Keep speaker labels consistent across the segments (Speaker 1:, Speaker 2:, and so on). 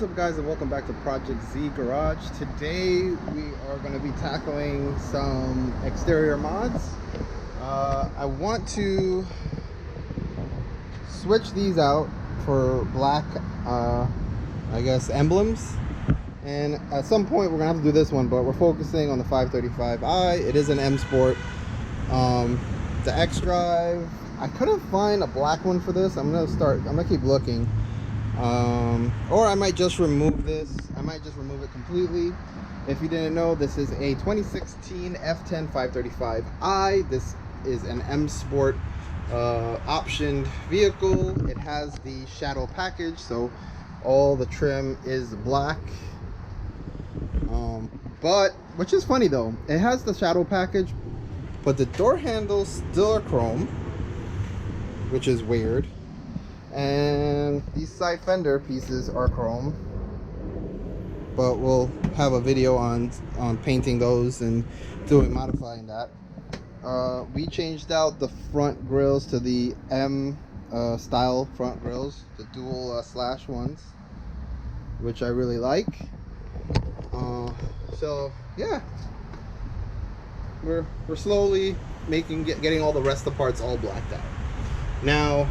Speaker 1: up, guys, and welcome back to Project Z Garage. Today we are going to be tackling some exterior mods. I want to switch these out for black I guess emblems, and at some point we're gonna have to do this one, but we're focusing on the 535i. It is an M Sport. The X Drive, I couldn't find a black one for this. I'm gonna keep looking. Or I might just remove this. I might just remove it completely. If you didn't know, this is a 2016 F10 535i. This is an M Sport optioned vehicle. It has the shadow package, so all the trim is black. But which is funny though, it has the shadow package, but the door handles still are chrome, which is weird. And these side fender pieces are chrome, but we'll have a video on painting those and modifying that. We changed out the front grills to the M style front grills, the dual slash ones, which I really like. So yeah, we're slowly getting all the rest of the parts all blacked out. Now,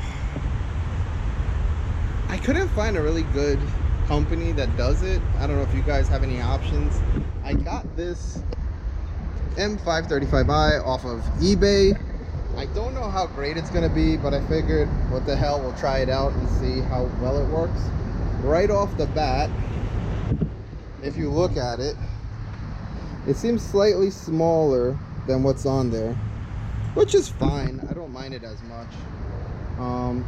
Speaker 1: I couldn't find a really good company that does it. I don't know if you guys have any options. I got this M535i off of eBay. I don't know how great it's gonna be, but I figured, what the hell, we'll try it out and see how well it works. Right off the bat, if you look at it, it seems slightly smaller than what's on there, which is fine. I don't mind it as much.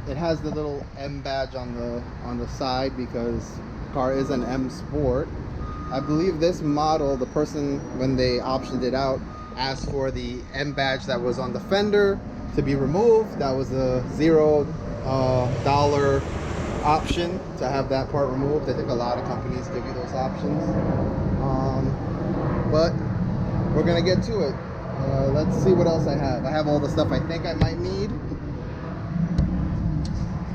Speaker 1: It has the little M badge on the side because the car is an M Sport. I believe this model, the person, when they optioned it out, asked for the M badge that was on the fender to be removed. That was a $0 option to have that part removed. I think a lot of companies give you those options. But we're gonna get to it. Let's see what else I have. I have all the stuff I think I might need.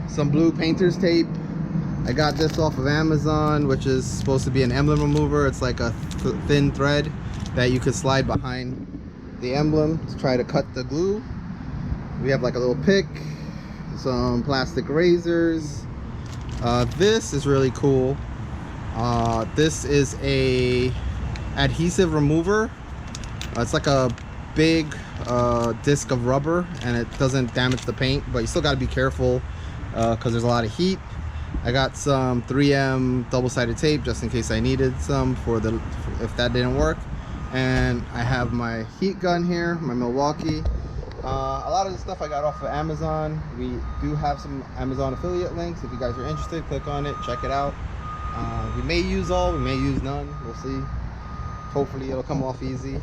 Speaker 1: Some blue painter's tape. I got this off of Amazon, which is supposed to be an emblem remover. It's like a thin thread that you could slide behind the emblem to try to cut the glue. We have like a little pick, some plastic razors. This is really cool. This is a adhesive remover. It's like a big disc of rubber, and it doesn't damage the paint, but you still got to be careful because there's a lot of heat. I got some 3M double-sided tape just in case I needed some if that didn't work. And I have my heat gun here, my Milwaukee. A lot of the stuff I got off of Amazon. We do have some Amazon affiliate links. If you guys are interested, click on it, check it out. We may use all, we may use none, we'll see. Hopefully it'll come off easy.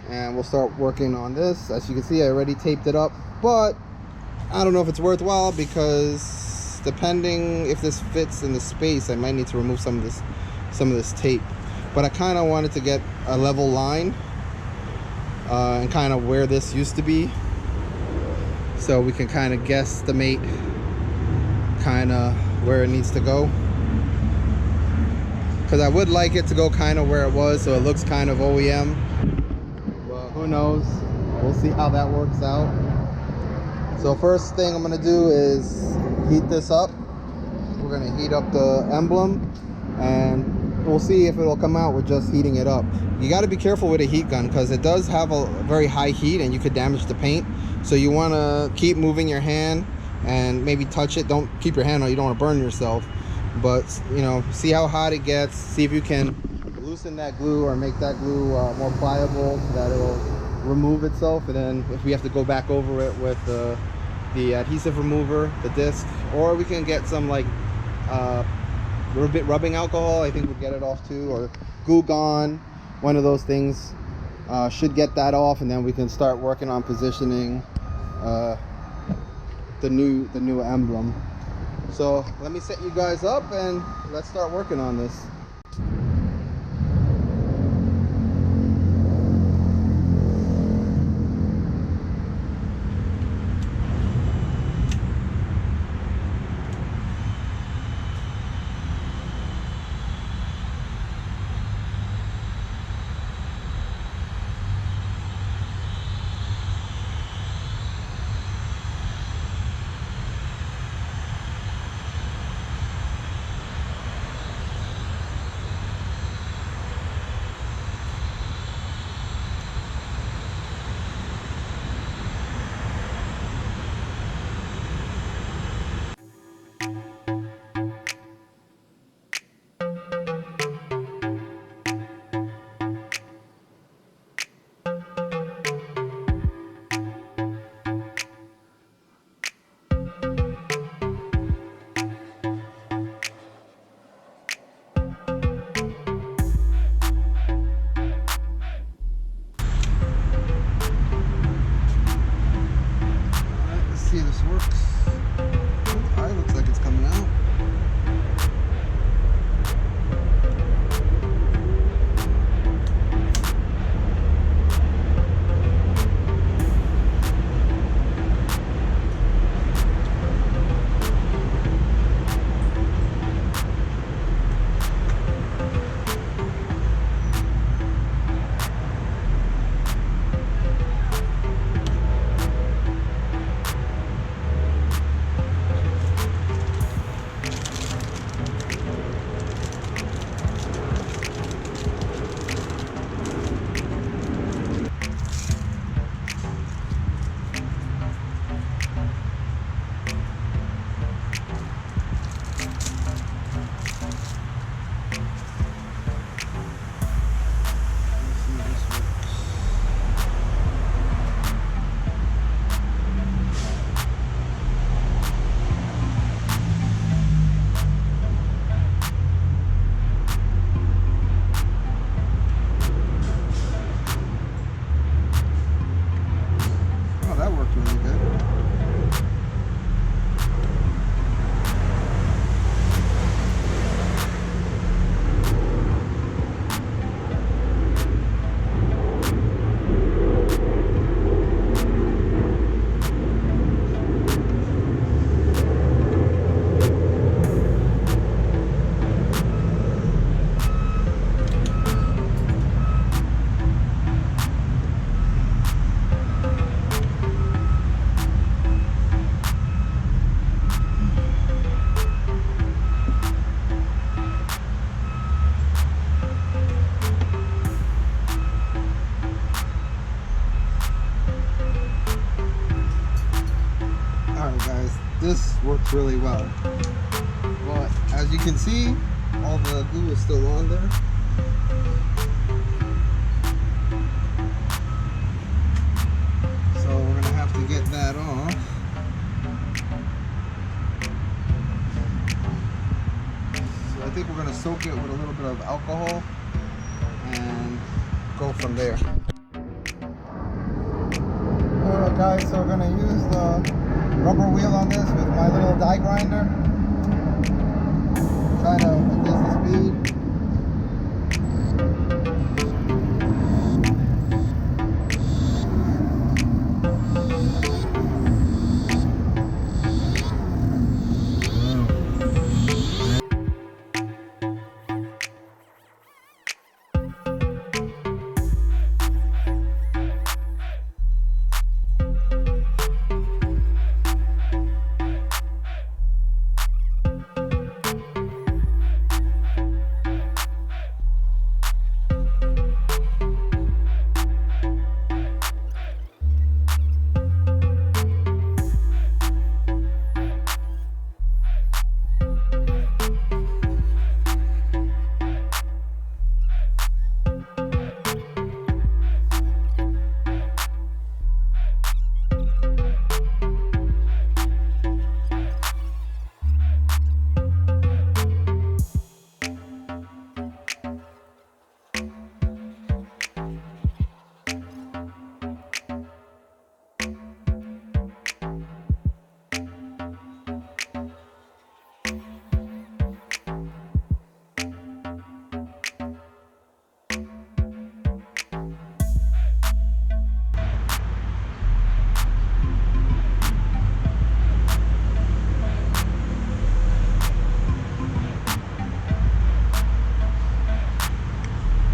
Speaker 1: And we'll start working on this. As you can see, I already taped it up, but I don't know if it's worthwhile because depending if this fits in the space, I might need to remove some of this tape. But I kind of wanted to get a level line and kind of where this used to be, so we can kind of guesstimate kind of where it needs to go, because I would like it to go kind of where it was, so it looks kind of OEM. But who knows, we'll see how that works out. So first thing I'm gonna do is heat this up. We're gonna heat up the emblem, and we'll see if it'll come out with just heating it up. You got to be careful with a heat gun because it does have a very high heat and you could damage the paint. So you want to keep moving your hand and maybe touch it. Don't keep your hand on, you don't want to burn yourself. But you know, see how hot it gets. See if you can loosen that glue or make that glue more pliable so that it'll remove itself. And then if we have to go back over it with the adhesive remover, the disc, or we can get some like rubbing alcohol, I think would get it off too, or Goo Gone, one of those things should get that off, and then we can start working on positioning the new emblem. So let me set you guys up and let's start working on this. works really well. But as you can see, all the glue is still on there. So we're gonna have to get that off. So I think we're gonna soak it with a little bit of alcohol and go from there. Alright guys, so we're gonna use the rubber wheel on this with my little die grinder. Try to adjust the speed.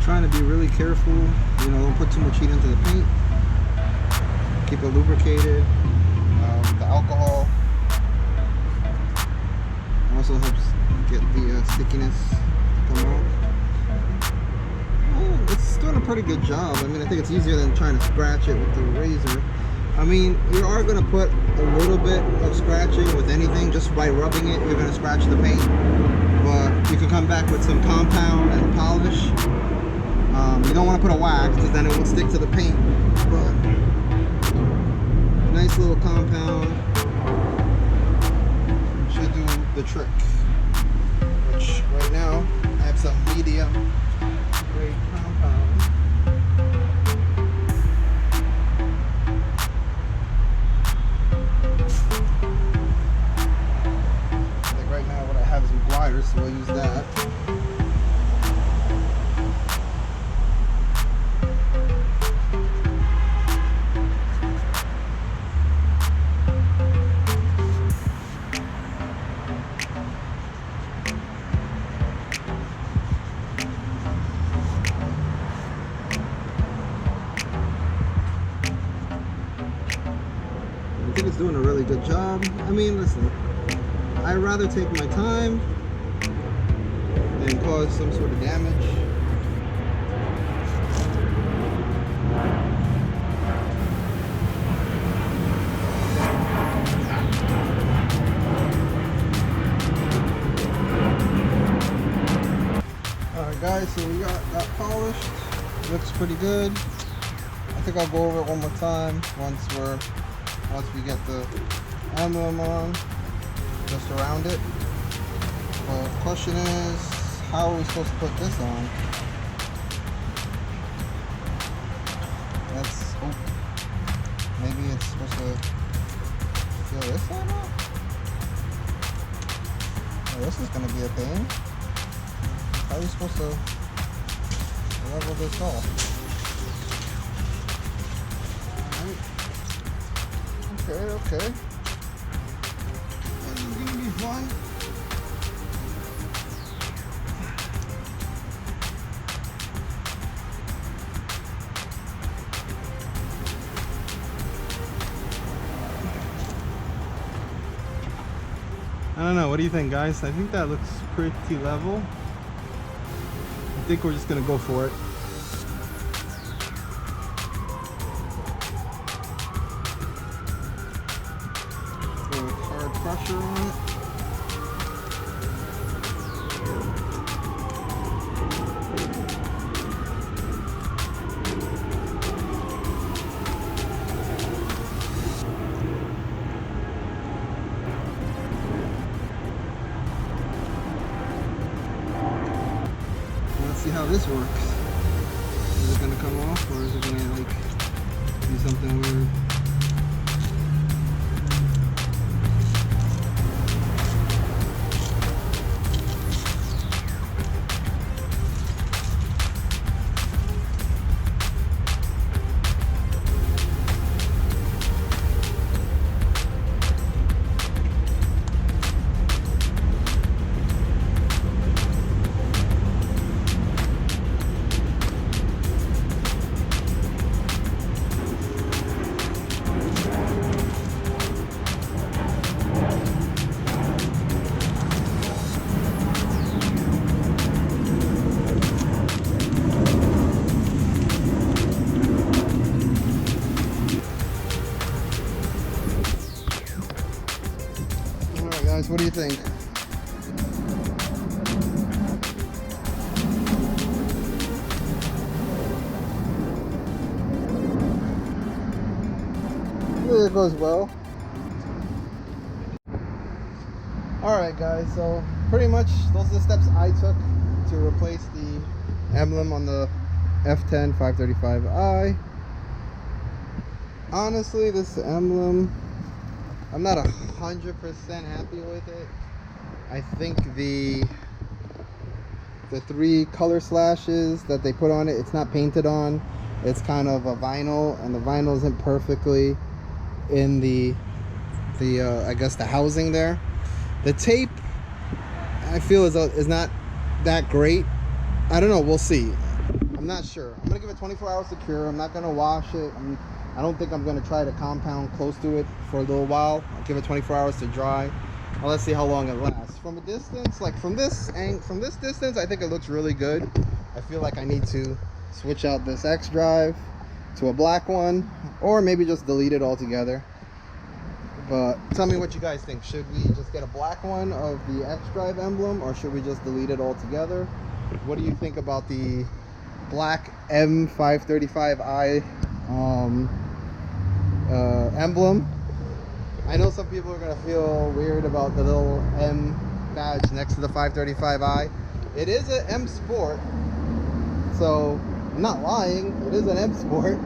Speaker 1: Trying to be really careful, you know, don't put too much heat into the paint. Keep it lubricated with the alcohol. Also helps get the stickiness to come out. Oh, it's doing a pretty good job. I mean, I think it's easier than trying to scratch it with the razor. I mean, you are going to put a little bit of scratching with anything. Just by rubbing it, you're going to scratch the paint. But you can come back with some compound and polish. You don't want to put a wax because then it will stick to the paint, but a nice little compound should do the trick. Which right now I have some medium grade compound. I think right now what I have is McGuire's, so we'll use that. I think it's doing a really good job. I mean, listen, I'd rather take my time than cause some sort of damage. Alright guys, so we got that polished. Looks pretty good. I think I'll go over it one more time once we get the emblem on, just around it. But the question is, how are we supposed to put this on? Let's hope maybe it's supposed to feel this side up. Oh, this is going to be a pain. How are you supposed to level this off? Okay. This is gonna be fun. I don't know, what do you think, guys? I think that looks pretty level. I think we're just gonna go for it. Hard pressure on it. Let's see how this works. Is it gonna come off, or is it gonna like do something weird? What do you think? It goes well. Alright guys, so pretty much those are the steps I took to replace the emblem on the F10 535i. Honestly, this emblem, I'm not 100% happy with it. I think the 3 color slashes that they put on it, it's not painted on. It's kind of a vinyl, and the vinyl isn't perfectly in the I guess the housing there. The tape, I feel is not that great. I don't know, we'll see. I'm not sure. I'm gonna give it 24 hours to cure. I'm not gonna wash it. I don't think I'm gonna try to compound close to it for a little while. I'll give it 24 hours to dry. Well, let's see how long it lasts. From a distance, like from this distance, I think it looks really good. I feel like I need to switch out this X drive to a black one, or maybe just delete it altogether. But tell me what you guys think. Should we just get a black one of the X drive emblem, or should we just delete it altogether? What do you think about the black M535i emblem? I know some people are gonna feel weird about the little M badge next to the 535i. It is an M Sport, so I'm not lying, it is an M Sport,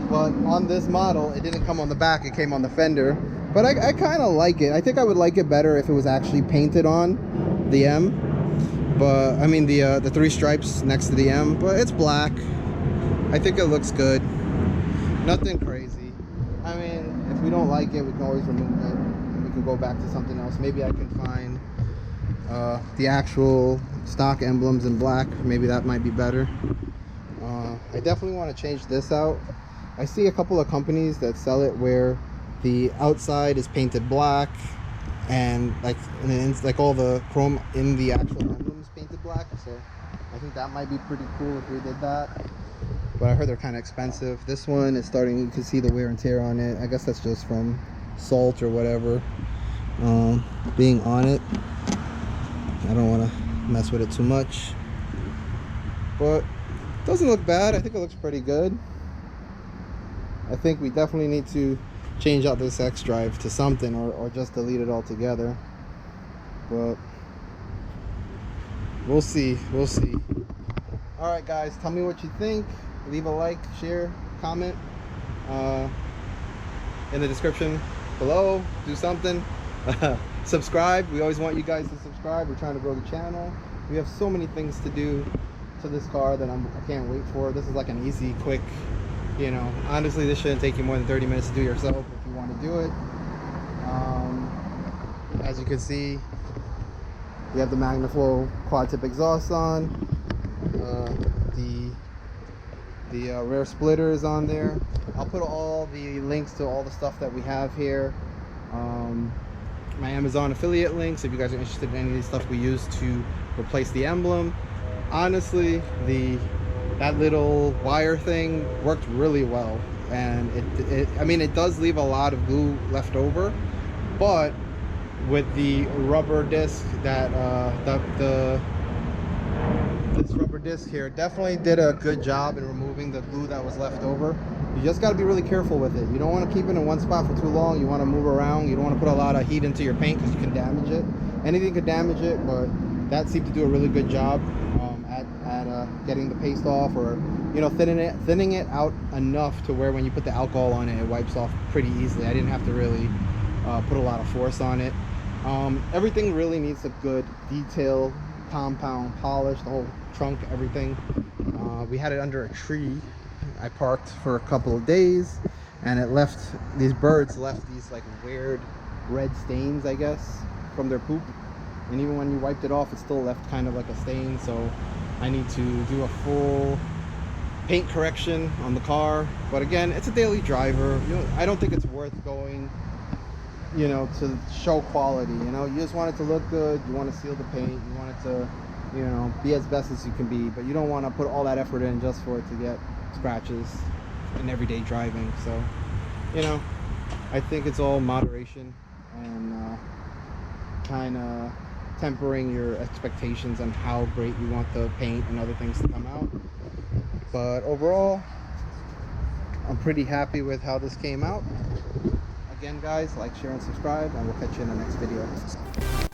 Speaker 1: but on this model it didn't come on the back, it came on the fender. But I kind of like it. I think I would like it better if it was actually painted on the M. But I mean the 3 stripes next to the M, but it's black. I think it looks good. Nothing crazy. I mean, if we don't like it, we can always remove it and we can go back to something else. Maybe I can find the actual stock emblems in black. Maybe that might be better. I definitely want to change this out. I see a couple of companies that sell it where the outside is painted black, and like all the chrome in the actual emblem is painted black. So I think that might be pretty cool if we did that. But I heard they're kind of expensive. This one is starting, you can see the wear and tear on it. I guess that's just from salt or whatever being on it. I don't want to mess with it too much, but it doesn't look bad. I think it looks pretty good. I think we definitely need to change out this X drive to something, or just delete it altogether. But we'll see. All right guys, tell me what you think. Leave a like, share, comment in the description below. Do something. Subscribe. We always want you guys to subscribe. We're trying to grow the channel. We have so many things to do to this car that I can't wait for. This is like an easy, quick, you know, honestly this shouldn't take you more than 30 minutes to do yourself if you want to do it. As you can see, we have the MagnaFlow quad tip exhaust on. The rear splitter is on there. I'll put all the links to all the stuff that we have here. My Amazon affiliate links if you guys are interested in any of the stuff we use to replace the emblem. Honestly, that little wire thing worked really well, and I mean it does leave a lot of glue left over, but with the rubber disc that this rubber disc here definitely did a good job in removing the glue that was left over. You just got to be really careful with it. You don't want to keep it in one spot for too long. You want to move around. You don't want to put a lot of heat into your paint because you can damage it. Anything could damage it, but that seemed to do a really good job at getting the paste off, or thinning it out enough to where when you put the alcohol on it, it wipes off pretty easily. I didn't have to really put a lot of force on it. Everything really needs a good detail, compound polish, the whole trunk, everything. We had it under a tree. I parked for a couple of days, and these birds left these like weird red stains, I guess, from their poop. And even when you wiped it off, it still left kind of like a stain. So I need to do a full paint correction on the car. But again, it's a daily driver. I don't think it's worth going to show quality. You just want it to look good. You want to seal the paint. You want it to be as best as you can be, but you don't want to put all that effort in just for it to get scratches in everyday driving. So I think it's all moderation and kind of tempering your expectations on how great you want the paint and other things to come out. But overall, I'm pretty happy with how this came out. Again, guys, like, share, and subscribe, and we'll catch you in the next video.